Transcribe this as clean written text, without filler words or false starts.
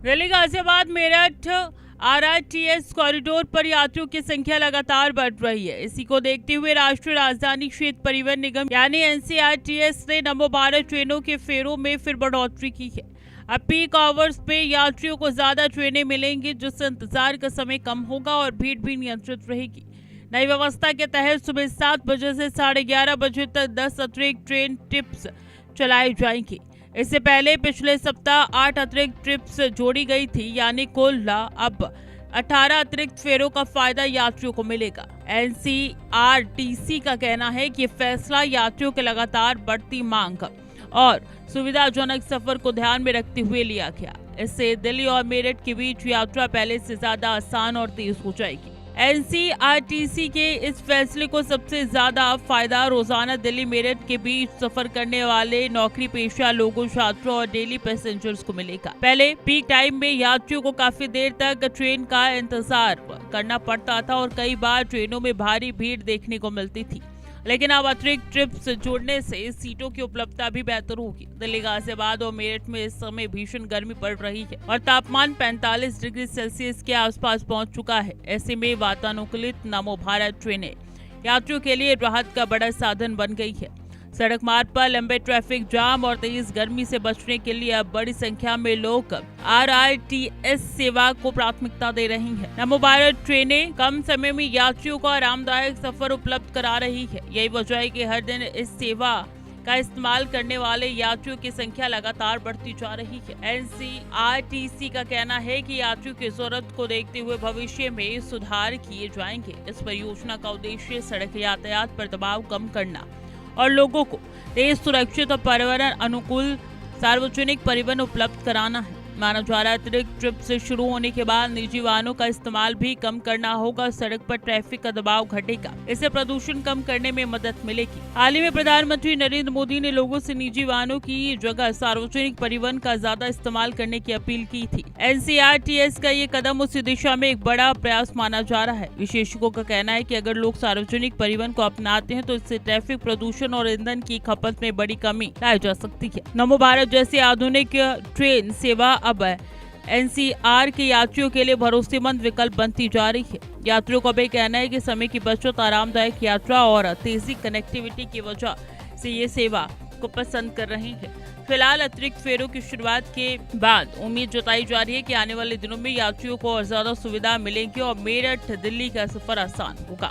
Delhi Ghaziabad Meerut RRTS corridor पर यात्रियों की संख्या लगातार बढ़ रही है। इसी को देखते हुए राष्ट्रीय राजधानी क्षेत्र परिवहन निगम यानी एनसीआरटीएस ने नमो भारत ट्रेनों के फेरों में फिर बढ़ोतरी की है। अब पीक आवर्स पे यात्रियों को ज्यादा ट्रेनें मिलेंगी, जिससे इंतजार का समय कम होगा और भीड़ भी नियंत्रित रहेगी। नई व्यवस्था के तहत सुबह 7 बजे से 11:30 बजे तक 10 अतिरिक्त ट्रेन ट्रिप्स चलाई जाएंगी। इससे पहले पिछले सप्ताह 8 अतिरिक्त ट्रिप्स जोड़ी गई थी, यानी कुल अब 18 अतिरिक्त फेरों का फायदा यात्रियों को मिलेगा। एनसीआरटीसी का कहना है कि फैसला यात्रियों के लगातार बढ़ती मांग और सुविधाजनक सफर को ध्यान में रखते हुए लिया गया। इससे दिल्ली और मेरठ के बीच यात्रा पहले से ज्यादा आसान और तेज हो जाएगी। एनसीआरटीसी के इस फैसले को सबसे ज्यादा फायदा रोजाना दिल्ली मेरठ के बीच सफर करने वाले नौकरी पेशा लोगों, छात्रों और डेली पैसेंजर्स को मिलेगा। पहले पीक टाइम में यात्रियों को काफी देर तक ट्रेन का इंतजार करना पड़ता था और कई बार ट्रेनों में भारी भीड़ देखने को मिलती थी, लेकिन अब अतिरिक्त ट्रिप्स जोड़ने से सीटों की उपलब्धता भी बेहतर होगी। दिल्ली, गाजियाबाद और मेरठ में इस समय भीषण गर्मी पड़ रही है और तापमान 45 डिग्री सेल्सियस के आसपास पहुंच चुका है। ऐसे में वातानुकूलित नमो भारत ट्रेनें यात्रियों के लिए राहत का बड़ा साधन बन गई है। सड़क मार्ग पर लंबे ट्रैफिक जाम और तेज गर्मी से बचने के लिए अब बड़ी संख्या में लोग आरआरटीएस सेवा को प्राथमिकता दे रही हैं। नमो भारत ट्रेनें कम समय में यात्रियों को आरामदायक सफर उपलब्ध करा रही है। यही वजह है कि हर दिन इस सेवा का इस्तेमाल करने वाले यात्रियों की संख्या लगातार बढ़ती जा रही है। एनसीआरटीसी का कहना है कि यात्रियों की जरूरत को देखते हुए भविष्य में सुधार किए जाएंगे। इस परियोजना का उद्देश्य सड़क यातायात पर दबाव कम करना और लोगों को तेज, सुरक्षित और पर्यावरण अनुकूल सार्वजनिक परिवहन उपलब्ध कराना है। माना जा रहा है अतिरिक्त ट्रिप से शुरू होने के बाद निजी वाहनों का इस्तेमाल भी कम करना होगा। सड़क पर ट्रैफिक का दबाव घटेगा, इससे प्रदूषण कम करने में मदद मिलेगी। हाल ही में प्रधानमंत्री नरेंद्र मोदी ने लोगों से निजी वाहनों की जगह सार्वजनिक परिवहन का ज्यादा इस्तेमाल करने की अपील की थी। एनसीआरटीएस का ये कदम उसी दिशा में एक बड़ा प्रयास माना जा रहा है। विशेषज्ञों का कहना है कि अगर लोग सार्वजनिक परिवहन को अपनाते हैं तो इससे ट्रैफिक, प्रदूषण और ईंधन की खपत में बड़ी कमी लाई जा सकती है। नमो भारत जैसी आधुनिक ट्रेन सेवा अब एनसीआर के यात्रियों के लिए भरोसेमंद विकल्प बनती जा रही है। यात्रियों का भी कहना है कि समय की बचत, आरामदायक यात्रा और तेजी कनेक्टिविटी की वजह से ये सेवा को पसंद कर रही है। फिलहाल अतिरिक्त फेरों की शुरुआत के बाद उम्मीद जताई जा रही है कि आने वाले दिनों में यात्रियों को और ज्यादा सुविधा मिलेगी और मेरठ दिल्ली का सफर आसान होगा।